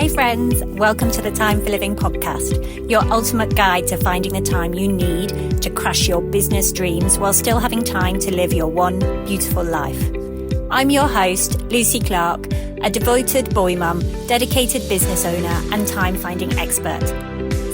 Hey friends, welcome to the Time for Living podcast, your ultimate guide to finding the time you need to crush your business dreams while still having time to live your one beautiful life. I'm your host, Lucy Clark, a devoted boy mum, dedicated business owner and time-finding expert.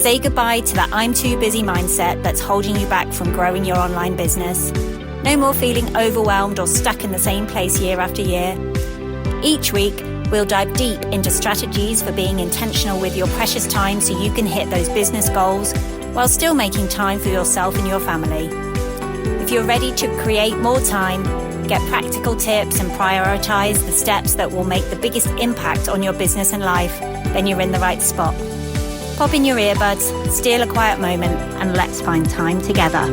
Say goodbye to the I'm too busy mindset that's holding you back from growing your online business. No more feeling overwhelmed or stuck in the same place year after year. Each week, we'll dive deep into strategies for being intentional with your precious time so you can hit those business goals while still making time for yourself and your family. If you're ready to create more time, get practical tips and prioritize the steps that will make the biggest impact on your business and life, then you're in the right spot. Pop in your earbuds, steal a quiet moment, and let's find time together.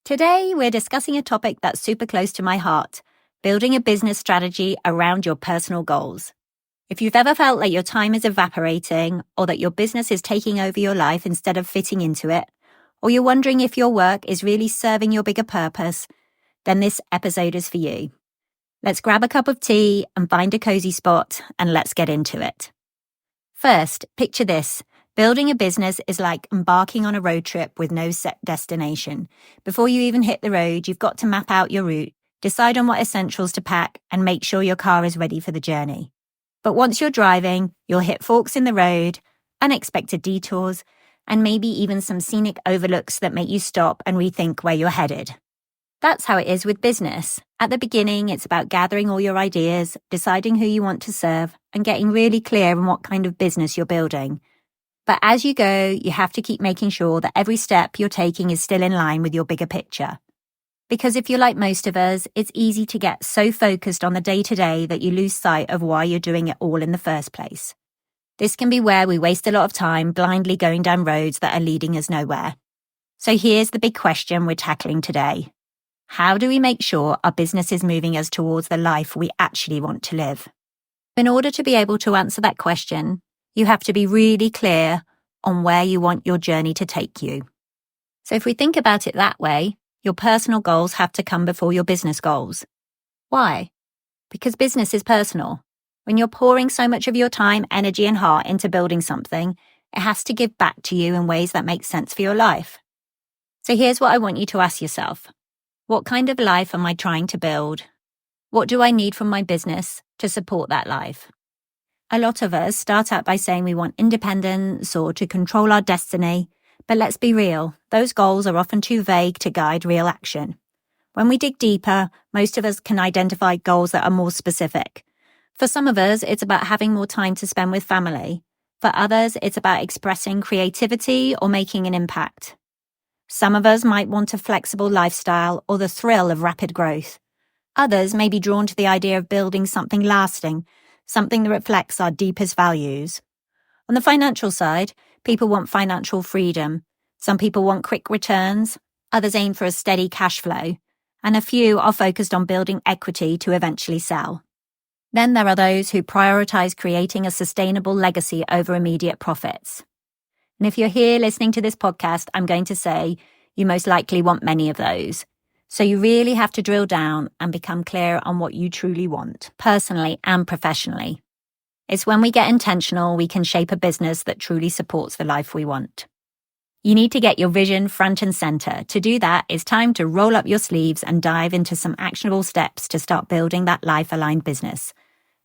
Today, we're discussing a topic that's super close to my heart: building a business strategy around your personal goals. If you've ever felt like your time is evaporating or that your business is taking over your life instead of fitting into it, or you're wondering if your work is really serving your bigger purpose, then this episode is for you. Let's grab a cup of tea and find a cozy spot and let's get into it. First, picture this. Building a business is like embarking on a road trip with no set destination. Before you even hit the road, you've got to map out your route, decide on what essentials to pack, and make sure your car is ready for the journey. But once you're driving, you'll hit forks in the road, unexpected detours, and maybe even some scenic overlooks that make you stop and rethink where you're headed. That's how it is with business. At the beginning, it's about gathering all your ideas, deciding who you want to serve, and getting really clear on what kind of business you're building. But as you go, you have to keep making sure that every step you're taking is still in line with your bigger picture. Because if you're like most of us, it's easy to get so focused on the day-to-day that you lose sight of why you're doing it all in the first place. This can be where we waste a lot of time blindly going down roads that are leading us nowhere. So here's the big question we're tackling today. How do we make sure our business is moving us towards the life we actually want to live? In order to be able to answer that question, you have to be really clear on where you want your journey to take you. So if we think about it that way, your personal goals have to come before your business goals. Why? Because business is personal. When you're pouring so much of your time, energy, and heart into building something, it has to give back to you in ways that make sense for your life. So here's what I want you to ask yourself. What kind of life am I trying to build? What do I need from my business to support that life? A lot of us start out by saying we want independence or to control our destiny. But let's be real, those goals are often too vague to guide real action. When we dig deeper, most of us can identify goals that are more specific. For some of us, it's about having more time to spend with family. For others, it's about expressing creativity or making an impact. Some of us might want a flexible lifestyle or the thrill of rapid growth. Others may be drawn to the idea of building something lasting, something that reflects our deepest values. On the financial side, people want financial freedom. Some people want quick returns. Others aim for a steady cash flow. And a few are focused on building equity to eventually sell. Then there are those who prioritize creating a sustainable legacy over immediate profits. And if you're here listening to this podcast, I'm going to say you most likely want many of those. So you really have to drill down and become clear on what you truly want, personally and professionally. It's when we get intentional, we can shape a business that truly supports the life we want. You need to get your vision front and center. To do that, it's time to roll up your sleeves and dive into some actionable steps to start building that life-aligned business.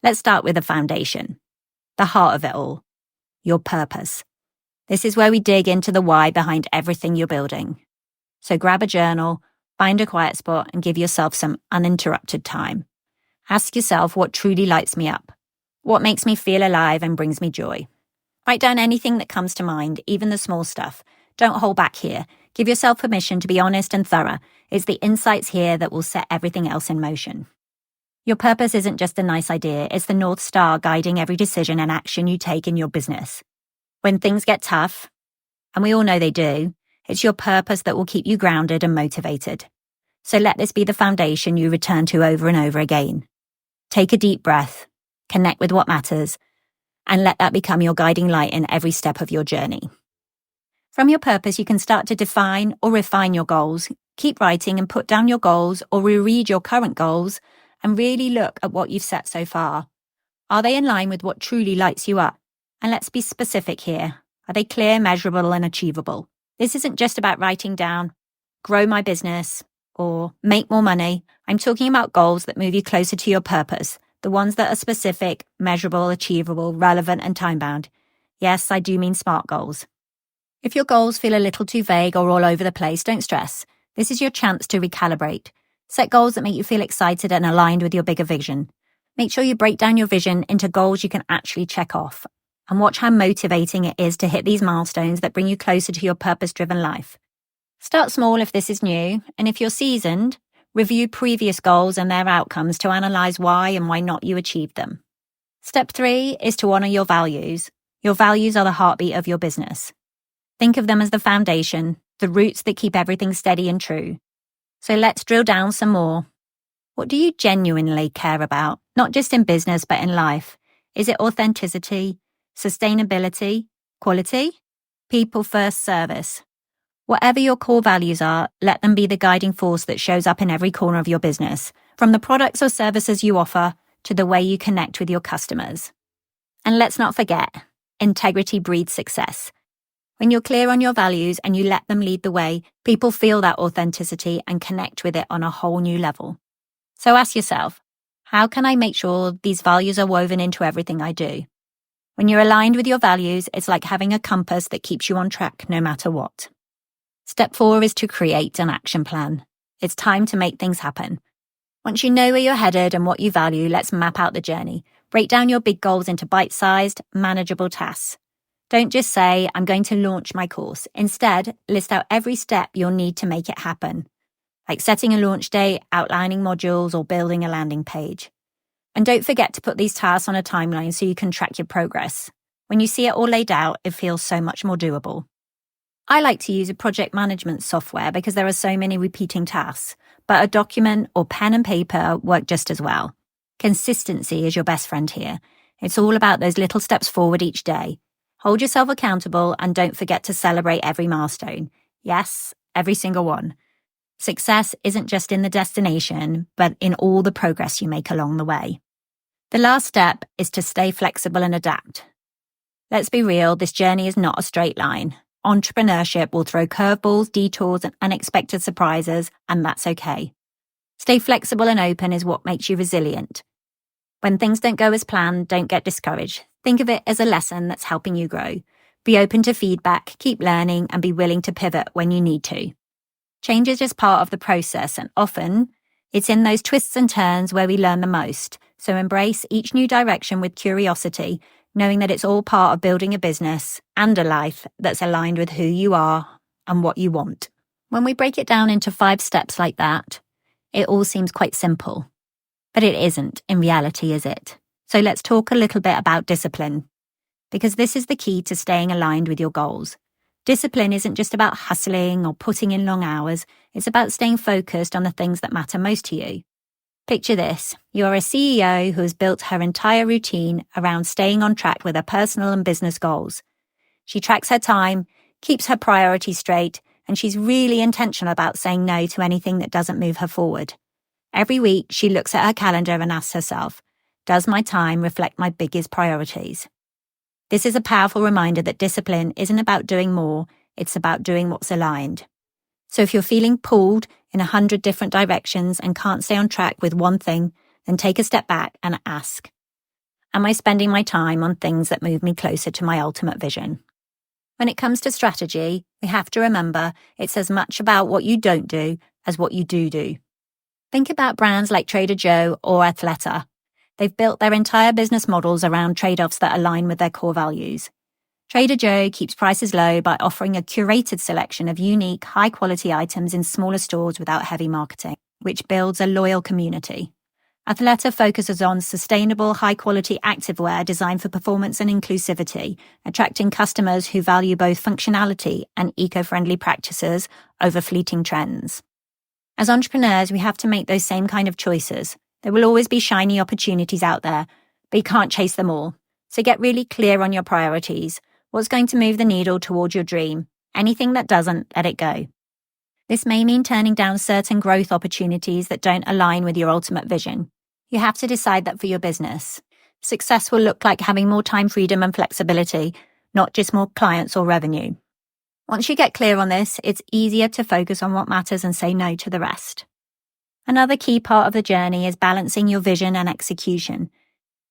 Let's start with the foundation, the heart of it all, your purpose. This is where we dig into the why behind everything you're building. So grab a journal, find a quiet spot, and give yourself some uninterrupted time. Ask yourself what truly lights me up. What makes me feel alive and brings me joy? Write down anything that comes to mind, even the small stuff. Don't hold back here. Give yourself permission to be honest and thorough. It's the insights here that will set everything else in motion. Your purpose isn't just a nice idea. It's the North Star guiding every decision and action you take in your business. When things get tough, and we all know they do, it's your purpose that will keep you grounded and motivated. So let this be the foundation you return to over and over again. Take a deep breath. Connect with what matters, and let that become your guiding light in every step of your journey. From your purpose, you can start to define or refine your goals. Keep writing and put down your goals or reread your current goals and really look at what you've set so far. Are they in line with what truly lights you up? And let's be specific here. Are they clear, measurable, and achievable? This isn't just about writing down, grow my business, or make more money. I'm talking about goals that move you closer to your purpose, the ones that are specific, measurable, achievable, relevant, and time-bound. Yes, I do mean SMART goals. If your goals feel a little too vague or all over the place, don't stress. This is your chance to recalibrate. Set goals that make you feel excited and aligned with your bigger vision. Make sure you break down your vision into goals you can actually check off, and watch how motivating it is to hit these milestones that bring you closer to your purpose-driven life. Start small if this is new, and if you're seasoned, review previous goals and their outcomes to analyze why and why not you achieved them. Step 3 is to honor your values. Your values are the heartbeat of your business. Think of them as the foundation, the roots that keep everything steady and true. So let's drill down some more. What do you genuinely care about, not just in business but in life? Is it authenticity, sustainability, quality, people first service? Whatever your core values are, let them be the guiding force that shows up in every corner of your business, from the products or services you offer to the way you connect with your customers. And let's not forget, integrity breeds success. When you're clear on your values and you let them lead the way, people feel that authenticity and connect with it on a whole new level. So ask yourself, how can I make sure these values are woven into everything I do? When you're aligned with your values, it's like having a compass that keeps you on track no matter what. Step 4 is to create an action plan. It's time to make things happen. Once you know where you're headed and what you value, let's map out the journey. Break down your big goals into bite-sized, manageable tasks. Don't just say, I'm going to launch my course. Instead, list out every step you'll need to make it happen, like setting a launch date, outlining modules, or building a landing page. And don't forget to put these tasks on a timeline so you can track your progress. When you see it all laid out, it feels so much more doable. I like to use a project management software because there are so many repeating tasks, but a document or pen and paper work just as well. Consistency is your best friend here. It's all about those little steps forward each day. Hold yourself accountable and don't forget to celebrate every milestone. Yes, every single one. Success isn't just in the destination, but in all the progress you make along the way. The last step is to stay flexible and adapt. Let's be real, this journey is not a straight line. Entrepreneurship will throw curveballs, detours, and unexpected surprises, and that's okay. Stay flexible and open is what makes you resilient. When things don't go as planned, don't get discouraged. Think of it as a lesson that's helping you grow. Be open to feedback, keep learning, and be willing to pivot when you need to. Change is just part of the process, and often it's in those twists and turns where we learn the most. So embrace each new direction with curiosity, knowing that it's all part of building a business and a life that's aligned with who you are and what you want. When we break it down into 5 steps like that, it all seems quite simple. But it isn't in reality, is it? So let's talk a little bit about discipline, because this is the key to staying aligned with your goals. Discipline isn't just about hustling or putting in long hours. It's about staying focused on the things that matter most to you. Picture this. You're a CEO who has built her entire routine around staying on track with her personal and business goals. She tracks her time, keeps her priorities straight, and she's really intentional about saying no to anything that doesn't move her forward. Every week, she looks at her calendar and asks herself, does my time reflect my biggest priorities? This is a powerful reminder that discipline isn't about doing more, it's about doing what's aligned. So if you're feeling pulled in 100 different directions and can't stay on track with one thing, then take a step back and ask, am I spending my time on things that move me closer to my ultimate vision? When it comes to strategy, we have to remember it's as much about what you don't do as what you do. Think about brands like Trader Joe or Athleta. They've built their entire business models around trade-offs that align with their core values. Trader Joe keeps prices low by offering a curated selection of unique, high-quality items in smaller stores without heavy marketing, which builds a loyal community. Athleta focuses on sustainable, high-quality activewear designed for performance and inclusivity, attracting customers who value both functionality and eco-friendly practices over fleeting trends. As entrepreneurs, we have to make those same kind of choices. There will always be shiny opportunities out there, but you can't chase them all. So get really clear on your priorities. What's going to move the needle towards your dream? Anything that doesn't, let it go. This may mean turning down certain growth opportunities that don't align with your ultimate vision. You have to decide that for your business. success will look like having more time freedom and flexibility, not just more clients or revenue. Once you get clear on this, it's easier to focus on what matters and say no to the rest. Another key part of the journey is balancing your vision and execution.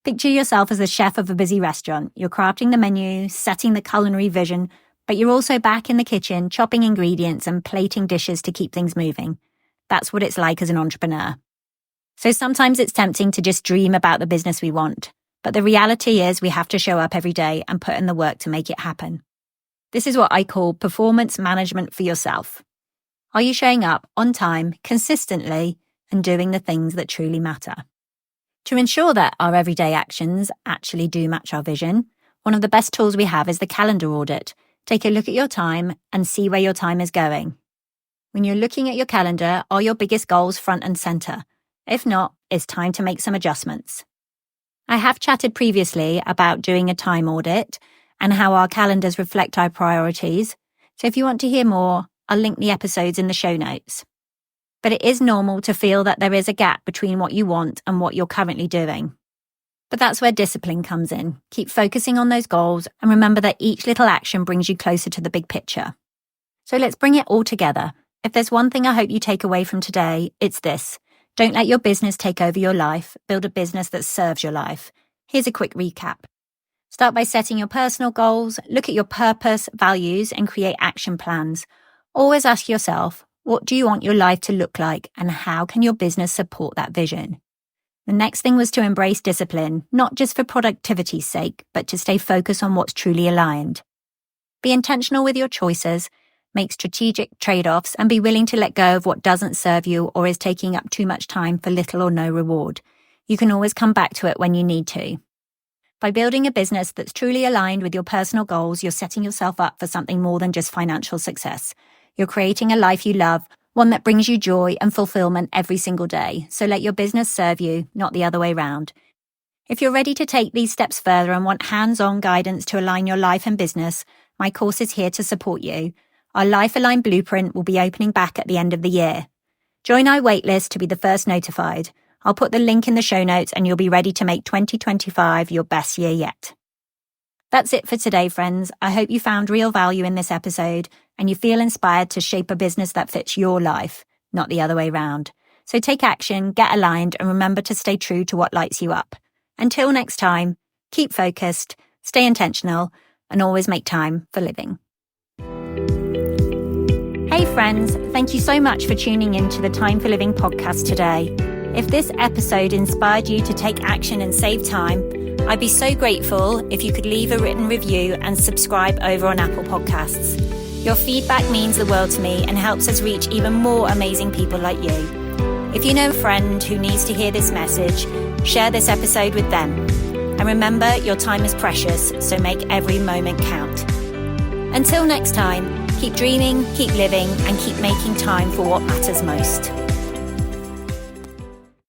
Picture yourself as the chef of a busy restaurant. You're crafting the menu, setting the culinary vision, but you're also back in the kitchen, chopping ingredients and plating dishes to keep things moving. That's what it's like as an entrepreneur. So sometimes it's tempting to just dream about the business we want, but the reality is we have to show up every day and put in the work to make it happen. This is what I call performance management for yourself. Are you showing up on time, consistently, and doing the things that truly matter? To ensure that our everyday actions actually do match our vision, one of the best tools we have is the calendar audit. Take a look at your time and see where your time is going. When you're looking at your calendar, are your biggest goals front and center? If not, it's time to make some adjustments. I have chatted previously about doing a time audit and how our calendars reflect our priorities. So if you want to hear more, I'll link the episodes in the show notes. But it is normal to feel that there is a gap between what you want and what you're currently doing. But that's where discipline comes in. Keep focusing on those goals and remember that each little action brings you closer to the big picture. So let's bring it all together. If there's one thing I hope you take away from today, it's this. Don't let your business take over your life. Build a business that serves your life. Here's a quick recap. Start by setting your personal goals, look at your purpose, values, and create action plans. Always ask yourself, what do you want your life to look like, and how can your business support that vision? The next thing was to embrace discipline, not just for productivity's sake, but to stay focused on what's truly aligned. Be intentional with your choices, make strategic trade-offs, and be willing to let go of what doesn't serve you or is taking up too much time for little or no reward. You can always come back to it when you need to. By building a business that's truly aligned with your personal goals, you're setting yourself up for something more than just financial success. You're creating a life you love, one that brings you joy and fulfillment every single day. So let your business serve you, not the other way around. If you're ready to take these steps further and want hands-on guidance to align your life and business, my course is here to support you. Our Life Aligned Blueprint will be opening back at the end of the year. Join our waitlist to be the first notified. I'll put the link in the show notes and you'll be ready to make 2025 your best year yet. That's it for today, friends. I hope you found real value in this episode and you feel inspired to shape a business that fits your life, not the other way round. So take action, get aligned, and remember to stay true to what lights you up. Until next time, keep focused, stay intentional, and always make time for living. Hey friends, thank you so much for tuning in to the Time for Living podcast today. If this episode inspired you to take action and save time, I'd be so grateful if you could leave a written review and subscribe over on Apple Podcasts. Your feedback means the world to me and helps us reach even more amazing people like you. If you know a friend who needs to hear this message, share this episode with them. And remember, your time is precious, so make every moment count. Until next time, keep dreaming, keep living, and keep making time for what matters most.